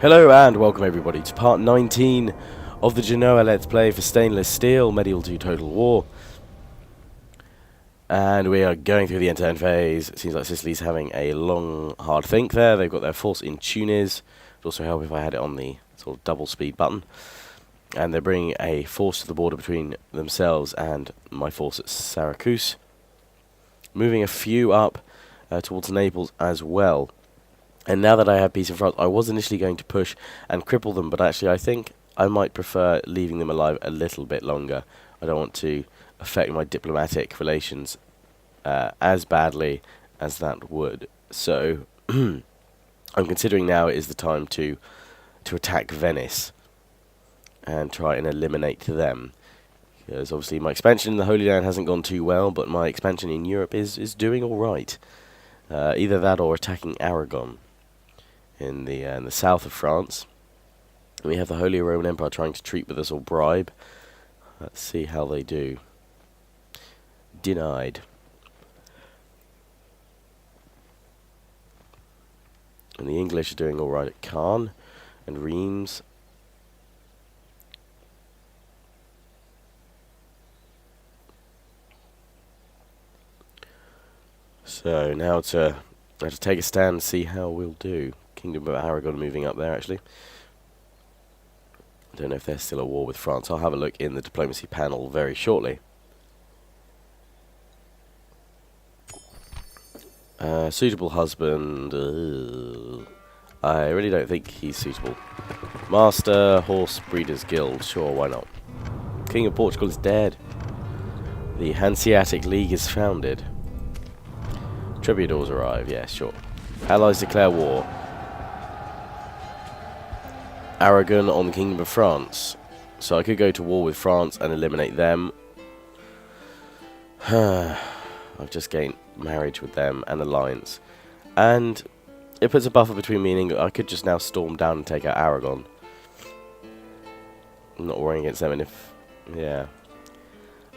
Hello and welcome everybody to part 19 of the Genoa Let's Play for Stainless Steel Medieval 2 Total War. And we are going through the Intern Phase. It seems like Sicily's having a long, hard think there. They've got their force in Tunis. It would also help if I had it on the sort of double speed button. And they're bringing a force to the border between themselves and my force at Syracuse. Moving a few up towards Naples as well. And now that I have peace in France, I was initially going to push and cripple them, but actually I think I might prefer leaving them alive a little bit longer. I don't want to affect my diplomatic relations as badly as that would. So I'm considering now is the time to attack Venice and try and eliminate them. Because obviously my expansion in the Holy Land hasn't gone too well, but my expansion in Europe is doing all right. Either that or attacking Aragon in the south of France. And we have the Holy Roman Empire trying to treat with us or bribe. Let's see how they do. Denied. And the English are doing alright at Caen and Reims. So now to take a stand and see how we'll do. Kingdom of Aragon moving up there actually. I don't know if they're still at war with France. I'll have a look in the diplomacy panel very shortly. Suitable husband. I really don't think he's suitable. Master, Horse Breeders Guild. Sure, why not? King of Portugal is dead. The Hanseatic League is founded. Troubadours arrive, yeah, sure. Allies declare war. Aragon on the Kingdom of France. So I could go to war with France and eliminate them. I've just gained marriage with them and alliance. And it puts a buffer between me and England. I could just now storm down and take out Aragon. I'm not worrying against them, and yeah.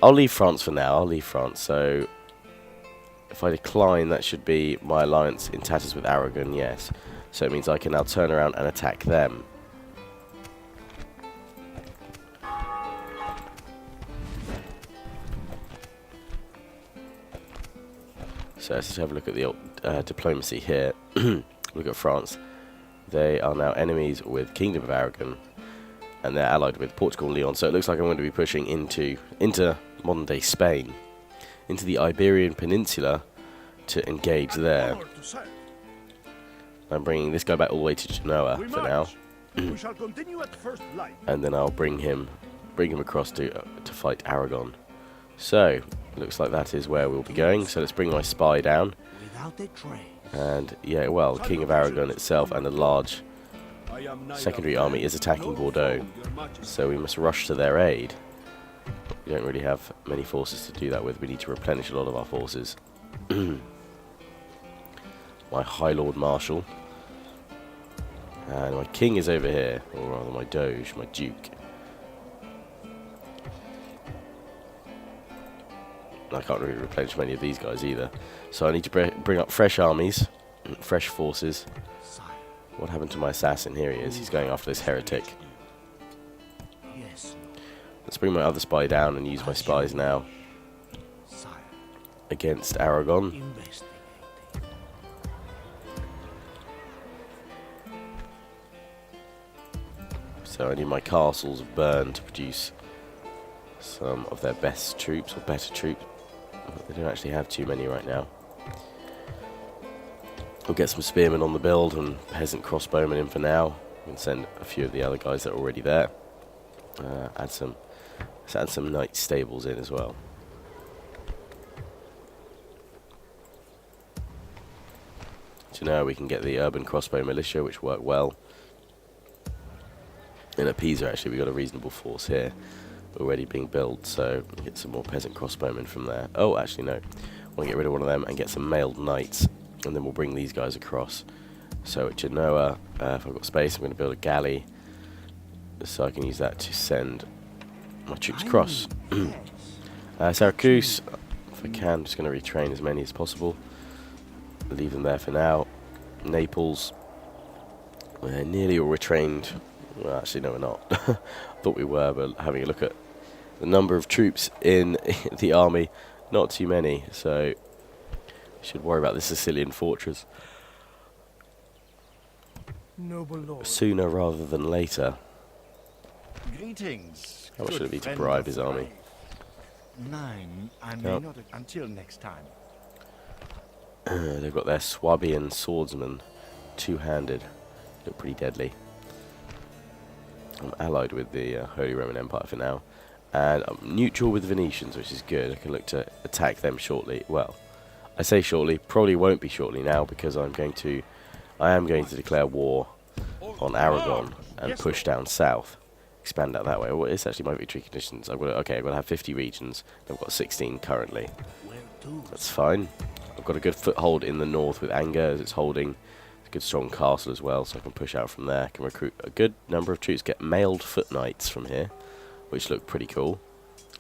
I'll leave France for now, I'll leave France, so if I decline, that should be my alliance in tatters with Aragon, yes. So it means I can now turn around and attack them. So let's just have a look at the diplomacy here. Look at France. They are now enemies with Kingdom of Aragon, and they're allied with Portugal and Leon. So it looks like I'm going to be pushing into modern-day Spain, into the Iberian Peninsula, to engage there. I'm bringing this guy back all the way to Genoa for now, and then I'll bring him across to fight Aragon. So looks like that is where we'll be going. So let's bring my spy down, and yeah, well, the King of Aragon itself and a large secondary army is attacking Bordeaux, so we must rush to their aid. We don't really have many forces to do that with. We need to replenish a lot of our forces. My High Lord Marshal. And my king is over here, or rather my doge, my duke. I can't really replenish many of these guys either. So I need to bring up fresh armies, fresh forces. What happened to my assassin? Here he is. He's going after this heretic. Let's bring my other spy down and use my spies now against Aragon. So I need my castles burned to produce some of their best troops, or better troops. They don't actually have too many right now. We'll get some spearmen on the build and peasant crossbowmen in for now, and send a few of the other guys that are already there. Let's add some knight stables in as well. So now we can get the urban crossbow militia, which work well. And at Pisa, actually, we've got a reasonable force here already being built, so we'll get some more peasant crossbowmen from there. Oh, actually, no. I want to get rid of one of them and get some mailed knights, and then we'll bring these guys across. So at Genoa, if I've got space, I'm going to build a galley, so I can use that to send my troops across. Syracuse, if I can, I'm just going to retrain as many as possible. Leave them there for now. Naples, We're nearly all retrained. Well, actually, no, we're not. Thought we were, but having a look at the number of troops in the army, not too many, so should worry about the Sicilian fortress Noble lord. sooner rather than later. Greetings. How much good should it be to friend bribe of his the army? faith. 9. I may Yep. not. Until next time. They've got their Swabian swordsman, two-handed, look pretty deadly. I'm allied with the Holy Roman Empire for now, and I'm neutral with the Venetians, which is good. I can look to attack them shortly. Well, I say shortly, probably won't be shortly now, because I am going to declare war on Aragon and push down south, expand out that way. Well, it's actually my victory conditions. I've got to have 50 regions. I've got 16 currently. That's fine. I've got a good foothold in the north with Anger as it's holding. A good strong castle as well, so I can push out from there. I can recruit a good number of troops, get mailed foot knights from here, which look pretty cool.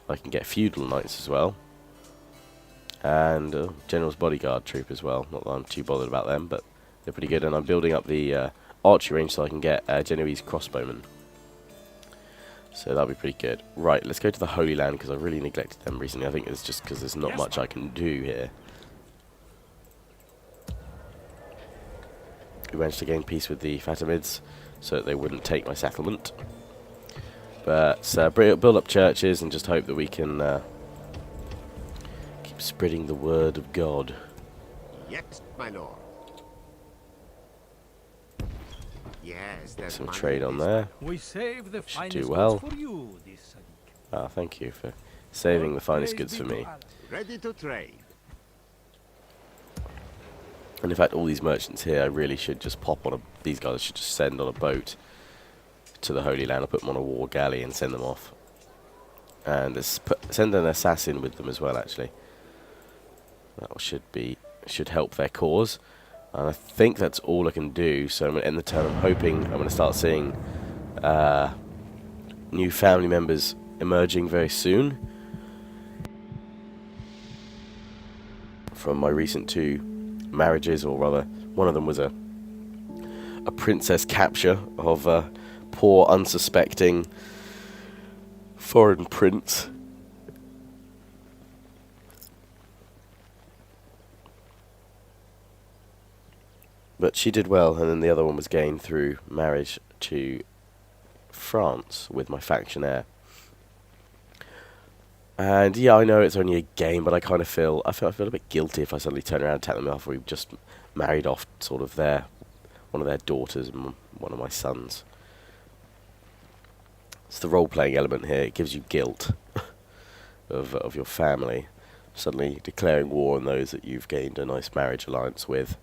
I can get feudal knights as well. And General's bodyguard troop as well. Not that I'm too bothered about them, but they're pretty good. And I'm building up the archery range so I can get Genoese crossbowmen. So that'll be pretty good. Right, let's go to the Holy Land, because I really neglected them recently. I think it's just because there's not much I can do here. We managed to gain peace with the Fatimids so that they wouldn't take my settlement. But build up churches and just hope that we can keep spreading the word of God. Yet, my lord. Yes, there's Some money trade in on this. there. We save the Should do finest well. goods for you this week. Ah, thank you for saving the finest goods for me. Ready to trade. And in fact, all these merchants here, I really should just pop on these guys should just send on a boat to the Holy Land. I'll put them on a war galley and send them off. And send an assassin with them as well, actually. That should help their cause. And I think that's all I can do. So I'm going to end the turn. I'm hoping I'm going to start seeing new family members emerging very soon from my recent 2 marriages, or rather, one of them was a princess capture of a poor, unsuspecting foreign prince. But she did well, and then the other one was gained through marriage to France with my faction heir. And yeah, I know it's only a game, but I kind of feel I feel a bit guilty if I suddenly turn around and tell them off. We've just married off sort of one of their daughters and one of my sons. It's the role-playing element here. It gives you guilt of your family suddenly declaring war on those that you've gained a nice marriage alliance with.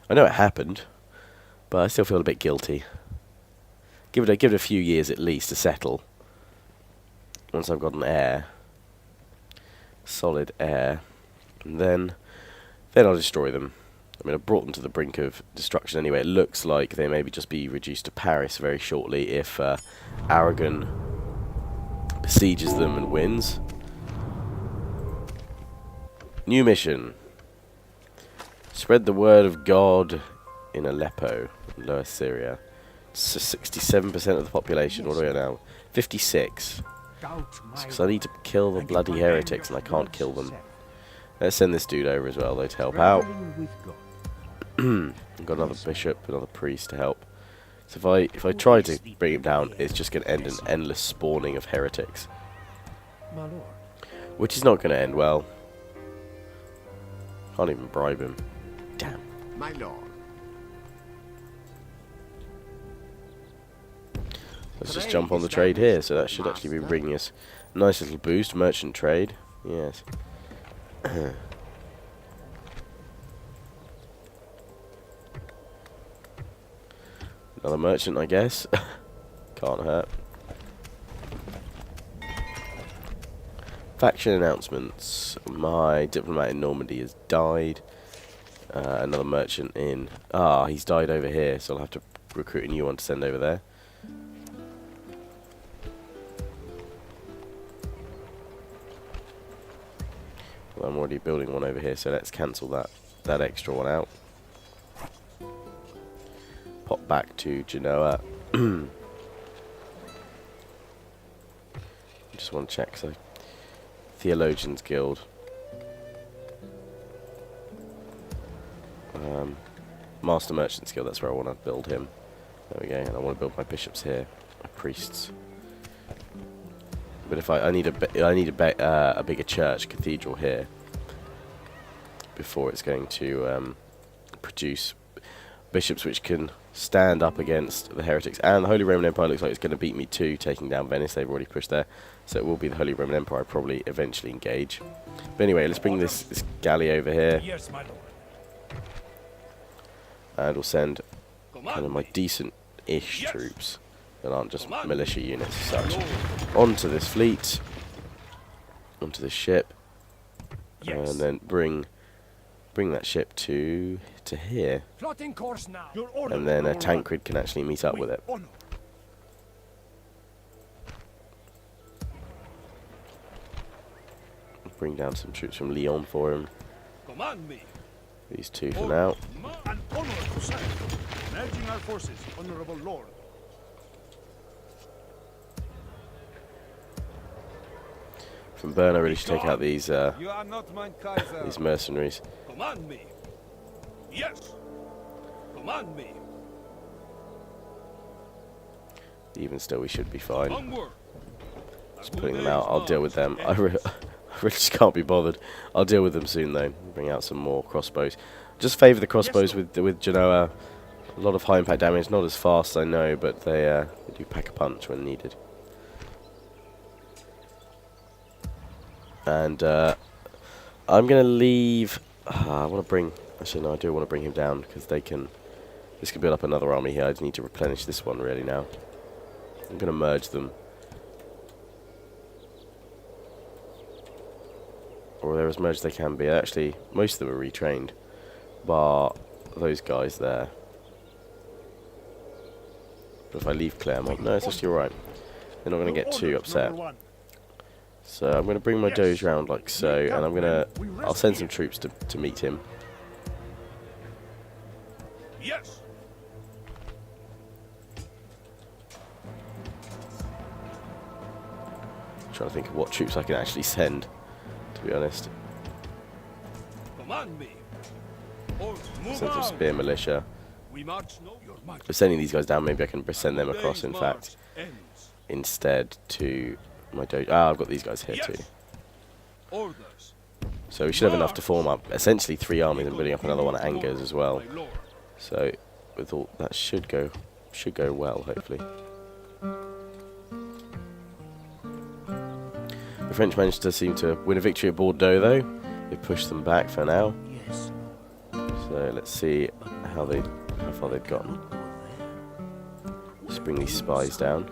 I know it happened, but I still feel a bit guilty. Give it a few years at least to settle. Once I've got an heir. Solid heir, and then I'll destroy them. I mean, I've brought them to the brink of destruction anyway. It looks like they may just be reduced to Paris very shortly if Aragon besieges them and wins. New mission. Spread the word of God in Aleppo, Lower Syria. So 67% of the population. What do we have now? 56. Because I need to kill the bloody heretics and I can't kill them. Let's send this dude over as well, though, to help out. I've got another bishop, another priest to help. So if I try to bring him down, it's just going to end in endless spawning of heretics. Which is not going to end well. Can't even bribe him. Damn. My lord. Let's just jump on the trade here, so that should actually be bringing us a nice little boost. Merchant trade, yes. Another merchant, I guess. Can't hurt. Faction announcements. My diplomat in Normandy has died. Another merchant in... Ah, he's died over here, so I'll have to recruit a new one to send over there. Well, I'm already building one over here, so let's cancel that extra one out. pop back to Genoa. Just want to check. So, Theologians Guild. Master Merchants Guild. That's where I want to build him. There we go. And I want to build my bishops here, my priests. But if I need a bigger church cathedral here before it's going to produce bishops which can stand up against the heretics. And the Holy Roman Empire looks like it's going to beat me too, taking down Venice. They've already pushed there, so it will be the Holy Roman Empire I probably eventually engage. But anyway, let's bring this galley over here, Yes, my lord. and we'll send kind of my decent-ish troops that aren't just militia units as such onto this fleet, onto this ship, Yes. and then bring that ship to here, Plotting course now. Your order, and then a Lord. Tancred can actually meet up with it. Honor. Bring down some troops from Lyon for him. Command me. These two for now. An honor to serve. Merging our forces, honorable lord. From Bern, I really should take out these You are not mein Kaiser. these mercenaries. Command me. Yes. Command me. Even still, we should be fine. Onward. Just putting them out. I'll deal with them. I really just can't be bothered. I'll deal with them soon, though. Bring out some more crossbows. Just favour the crossbows with Genoa. A lot of high impact damage. Not as fast, I know, but they do pack a punch when needed. And I'm gonna leave. I want to bring. Actually, no, I do want to bring him down because they can. This can build up another army here. I just need to replenish this one really now. I'm gonna merge them. Or they're as merged as they can be. Actually, most of them are retrained, bar those guys there. But if I leave Clermont, no, it's actually alright. They're not going to get too upset. So I'm going to bring my Doge round like so, and I'll send some troops to meet him. Yes. Trying to think of what troops I can actually send, to be honest. Command me. Or move Send some out. spear militia. We march no. Your If sending these guys down, maybe I can send them across, in day's fact, march ends. instead to my Doge. Ah, I've got these guys here too. Yes. Orders. So we should have enough to form up essentially 3 armies and building up another one at Angers as well. My lord. So with all that should go well, hopefully. The French managed to seem to win a victory at Bordeaux, though. They pushed them back for now. Yes, So let's see how far they've gotten. Just bring these spies down.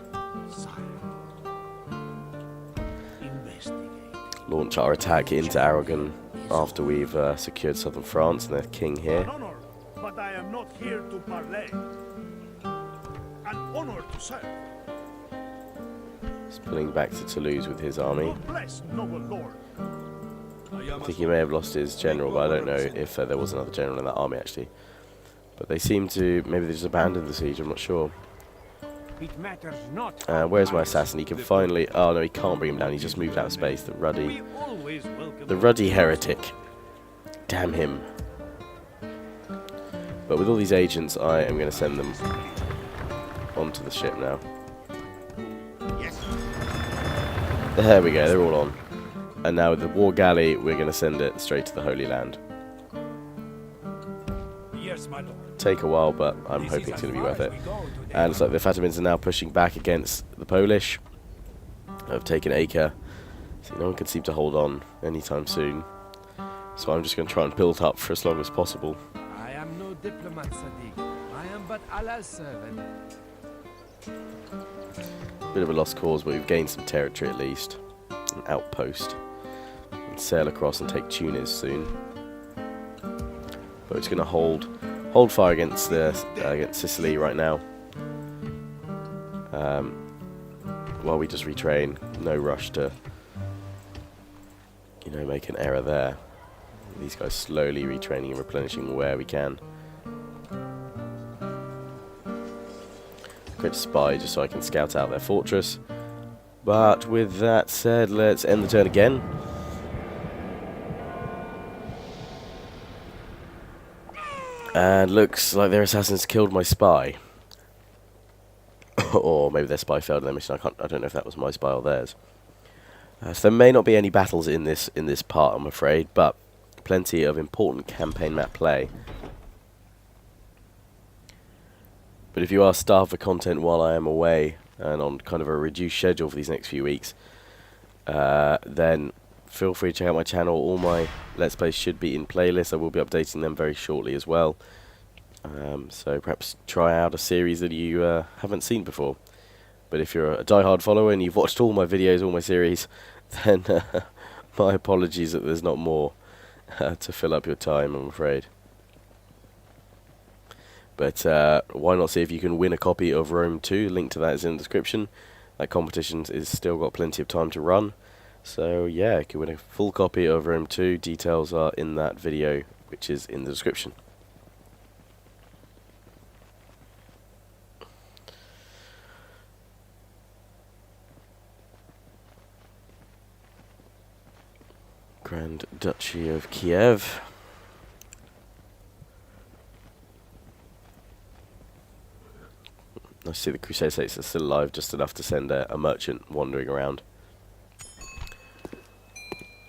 investigate. Launch our attack into Aragon after we've secured southern France and their king here. An honor, but I am not here to parley. An honor to serve. He's pulling back to Toulouse with his army. God bless, noble lord. I think he may have lost his general, but I don't know if there was another general in that army actually. But they seem to, maybe they just abandoned the siege, I'm not sure. It matters not. Where's my assassin? He can finally, oh no, he can't bring him down, he's just moved out of space, the We always welcome. The ruddy heretic. Damn him. But with all these agents, I am going to send them onto the ship now. Yes. There we go, they're all on. And now with the war galley, we're going to send it straight to the Holy Land. Yes, my lord. Take a while, but I'm hoping it's going to be worth it. And it's like the Fatimins are now pushing back against the Polish. I've taken Acre, so no one can seem to hold on anytime soon. So I'm just going to try and build up for as long as possible. I am no diplomat, Sadiq. I am but Allah's servant. Bit of a lost cause, but we've gained some territory at least. An outpost. And sail across and take Tunis soon. But it's going to hold fire against against Sicily right now. While we just retrain, no rush to, make an error there. These guys slowly retraining and replenishing where we can. create a spy just so I can scout out their fortress. But with that said, let's end the turn again. And looks like their assassins killed my spy. Or maybe their spy failed in their mission. I don't know if that was my spy or theirs. So there may not be any battles in this part, I'm afraid, but plenty of important campaign map play. But if you are starved for content while I am away and on kind of a reduced schedule for these next few weeks, then feel free to check out my channel. All my Let's Plays should be in playlists. I will be updating them very shortly as well. So perhaps try out a series that you haven't seen before. But if you're a die-hard follower and you've watched all my videos, all my series, then my apologies that there's not more to fill up your time, I'm afraid. But why not see if you can win a copy of Rome 2? Link to that is in the description. That competition is still got plenty of time to run. So yeah, you can win a full copy of Rome 2. Details are in that video, which is in the description. Grand Duchy of Kiev. I see the Crusade states are still alive, just enough to send a merchant wandering around.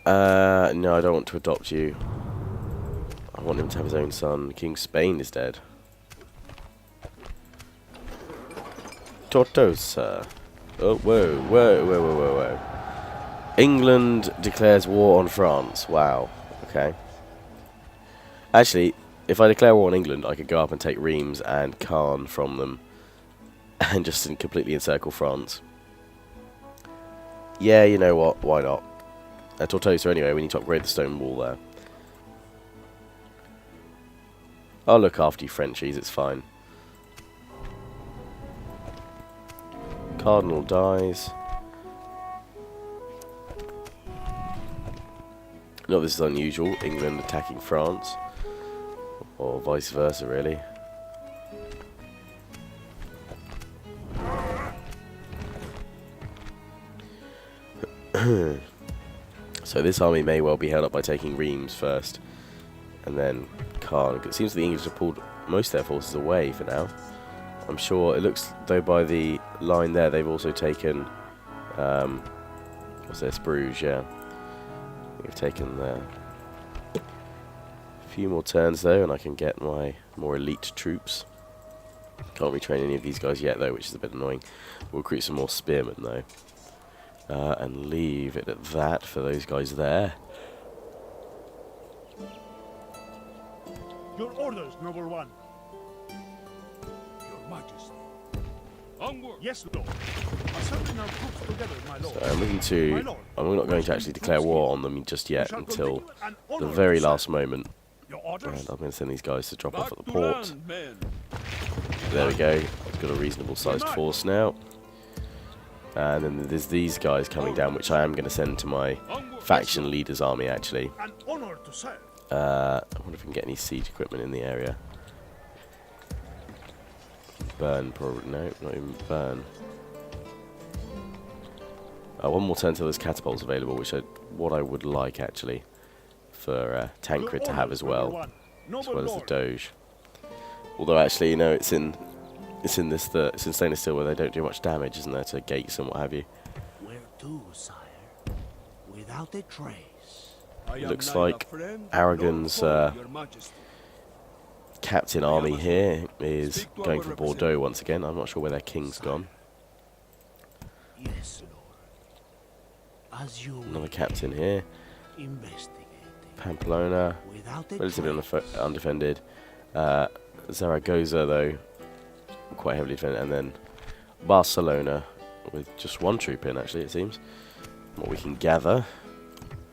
No, I don't want to adopt you. I want him to have his own son. King Spain is dead. Tortosa. Oh, whoa, whoa, whoa, whoa, whoa, whoa. England declares war on France. Wow. Okay. Actually, if I declare war on England, I could go up and take Reims and Caen from them. And just completely encircle France. Yeah, you know what? Why not? Tortosa anyway, we need to upgrade the stone wall there. I'll look after you Frenchies, it's fine. Cardinal dies. Not this is unusual, England attacking France. Or vice versa, really. So this army may well be held up by taking Reims first, and then Caen. It seems the English have pulled most of their forces away for now. I'm sure it looks though by the line there they've also taken what's this, Bruges, yeah. We've taken there. A few more turns though and I can get my more elite troops. Can't retrain any of these guys yet though, which is a bit annoying. We'll recruit some more spearmen though. And leave it at that for those guys there. Your orders, noble one. Your Majesty. Onward. Yes, Lord. Assembling our troops together, my lord. So I'm looking to. I'm not going to actually declare war on them just yet until the very last moment. Your orders. And I'm going to send these guys to drop off Back at the to port. land, men. There we go. I've got a reasonable sized force now. And then there's these guys coming down, which I am going to send to my faction leader's army, actually. An honor to serve. I wonder if we can get any siege equipment in the area. Burn, probably. No, not even burn. One more turn until there's catapults available, which what I would like, actually, for Tancred to have as well, as well as the Doge. Although, actually, you know, it's in stainless steel where they don't do much damage, isn't there, to gates and what have you. Where to, sire? Without a trace. It looks like Aragon's captain army here is going for Bordeaux once again. I'm not sure where their king's gone. Yes, Lord. As you Another captain here. investigate. Pamplona, Without a relatively trace. undefended. Zaragoza, though, quite heavily defended. And then Barcelona, with just one troop in, actually, it seems. What we can gather.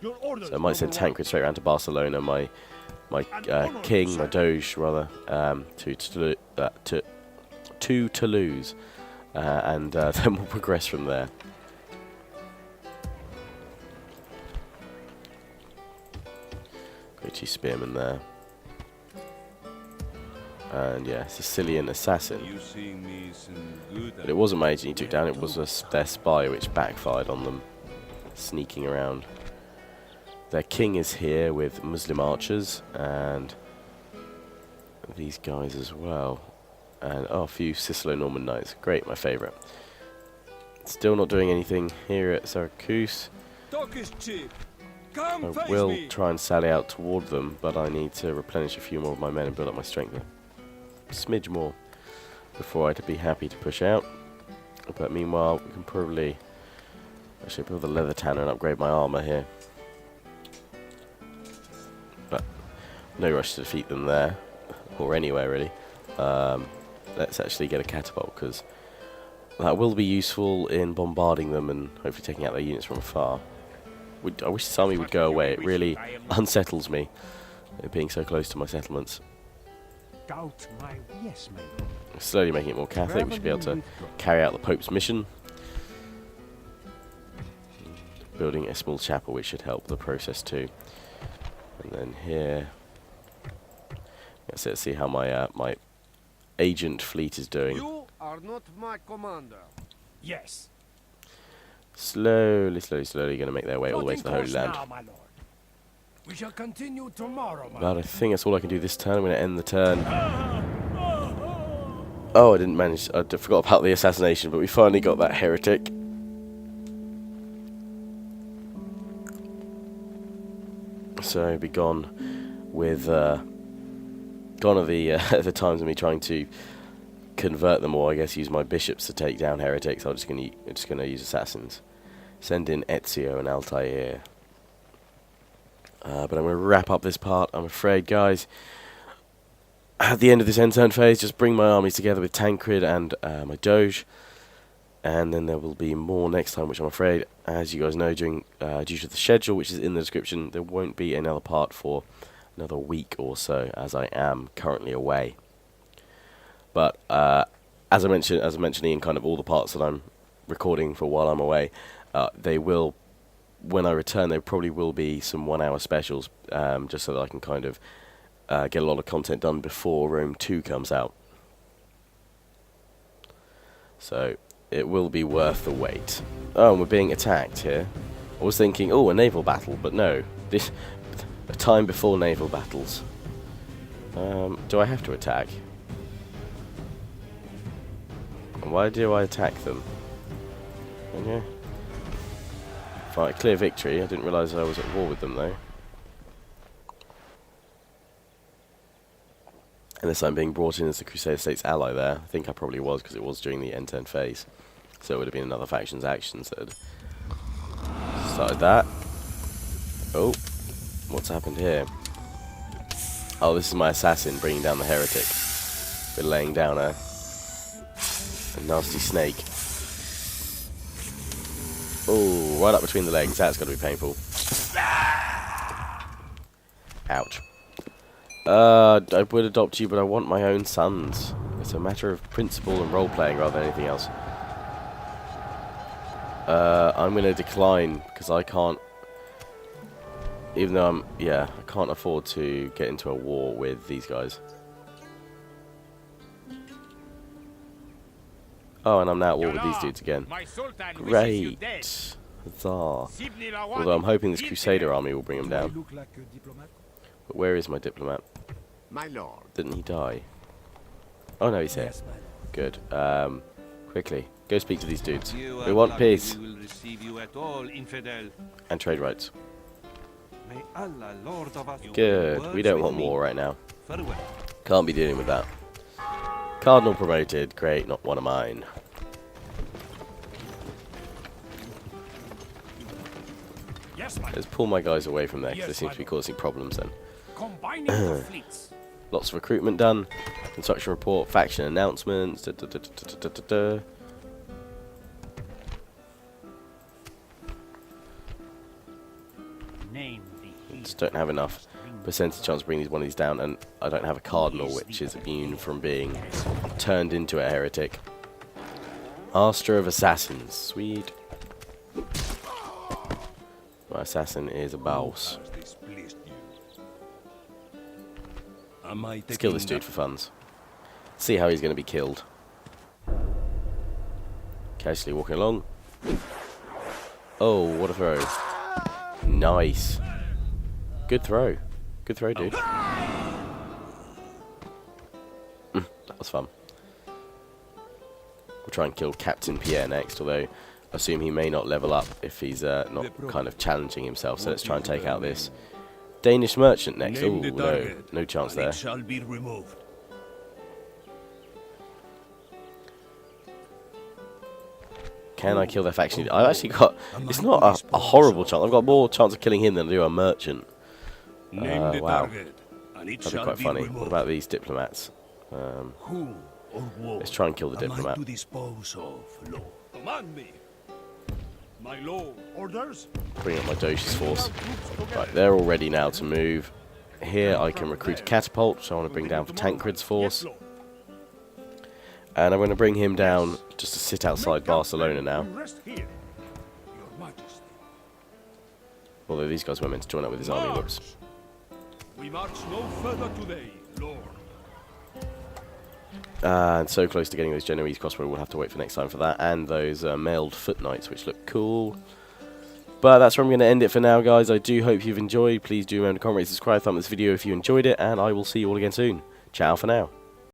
Your orders, So I might send Tancred straight around to Barcelona. My king, my Doge, rather, to Toulouse. And then we'll progress from there. Got 2 spearmen there. And yeah, Sicilian assassin. You see me some good. But it wasn't my agent he took down, it was their spy, which backfired on them, sneaking around. Their king is here with Muslim archers, and these guys as well. And oh, a few Sicilo-Norman knights. Great, my favourite. Still not doing anything here at Syracuse. Talk is cheap. Come I face will me. try and sally out toward them, but I need to replenish a few more of my men and build up my strength a smidge more before I'd be happy to push out. But meanwhile, we can probably actually build a leather tanner and upgrade my armour here. But no rush to defeat them there, or anywhere really. Let's actually get a catapult, because that will be useful in bombarding them and hopefully taking out their units from afar. I wish this army would go away. It really unsettles me, it being so close to my settlements. Doubt my... Yes, my lord. Slowly making it more Catholic. We should be able to carry out the Pope's mission. Building a small chapel, which should help the process too. And then here, let's see how my my agent fleet is doing. You are not my commander. Yes. Slowly going to make their way all the way to the Holy Plotting Land. course now, my lord. We shall continue tomorrow, my But I lord. think that's all I can do this turn. I'm going to end the turn. Oh, I didn't manage. I forgot about the assassination, but we finally got that heretic. So be gone with gone are the the times of me trying to convert them, or I guess use my bishops to take down heretics. I'm just gonna use assassins. Send in Ezio and Altair. But I'm going to wrap up this part, I'm afraid, guys. At the end of this Intern Phase, just bring my armies together with Tancred and my Doge. And then there will be more next time, which I'm afraid, as you guys know, due to the schedule, which is in the description, there won't be another part for another week or so, as I am currently away. But as I mentioned in kind of all the parts that I'm recording for while I'm away, they will, when I return, there probably will be some 1 hour specials, just so that I can kind of get a lot of content done before Rome 2 comes out. So it will be worth the wait. Oh, and we're being attacked here. I was thinking, oh, a naval battle, but no. This a time before naval battles. Do I have to attack? Why do I attack them? Okay. Fight a clear victory. I didn't realise I was at war with them though. Unless I'm being brought in as the Crusader States ally there. I think I probably was, because it was during the Intern Phase. So it would have been another faction's actions that had started that. Oh, what's happened here? Oh, this is my assassin bringing down the heretic. We're laying down a nasty snake. Oh, right up between the legs. That's got to be painful. Ouch. I would adopt you, but I want my own sons. It's a matter of principle and role-playing rather than anything else. I'm going to decline, because I can't... Even though I can't afford to get into a war with these guys. Oh, and I'm now at war with these dudes again. Great. Huzzah. Although I'm hoping this Crusader army will bring him Do I down. look like a diplomat? But where is my diplomat? My lord. Didn't he die? Oh no, he's here. Yes, my lord. Good. Quickly, go speak to these dudes. You We are want lucky peace we will receive you at all, infidel. and trade rights. May Allah, Lord of us. Good. We don't want war right now. Farewell. Can't be dealing with that. Cardinal promoted. Great, not one of mine. Yes, my lord. Let's pull my guys away from there, because Yes, they seem my to be lord. causing problems then. Combining the fleets. Lots of recruitment done. Construction report, faction announcements. Name the Just don't have enough percentage chance of bringing one of these down, and I don't have a cardinal, which is immune from being turned into a heretic. Master of Assassins. Sweet. My assassin is a boss. Am I Let's kill taking this dude for funds. See how he's going to be killed. Casually walking along. Oh, what a throw. Nice. Good throw. Good throw, dude. That was fun. We'll try and kill Captain Pierre next, although I assume he may not level up if he's not kind of challenging himself. So let's try and take out this Danish merchant next. Oh, no. No chance there. Shall be removed. Can I kill their faction leader? I've actually got... It's not a horrible chance. I've got more chance of killing him than I do a merchant. Wow. That'd be quite funny. What about these diplomats? Who or what Let's try and kill the diplomat. to dispose of, Lord? Command me. My lord. Orders? Bring up my Doge's force. Right, they're all ready now to move. Here I can recruit a catapult, which I want to bring down for Tancred's force. Yes, Lord. And I'm going to bring him down just to sit outside Barcelona now. Rest here, Your Majesty. Although these guys weren't meant to join up with his army. Whoops. We march no further today, lord. And so close to getting those Genoese crossbow, we'll have to wait for next time for that. And those mailed foot knights, which look cool. But that's where I'm going to end it for now, guys. I do hope you've enjoyed. Please do remember to comment, rate, subscribe, thumb this video if you enjoyed it. And I will see you all again soon. Ciao for now.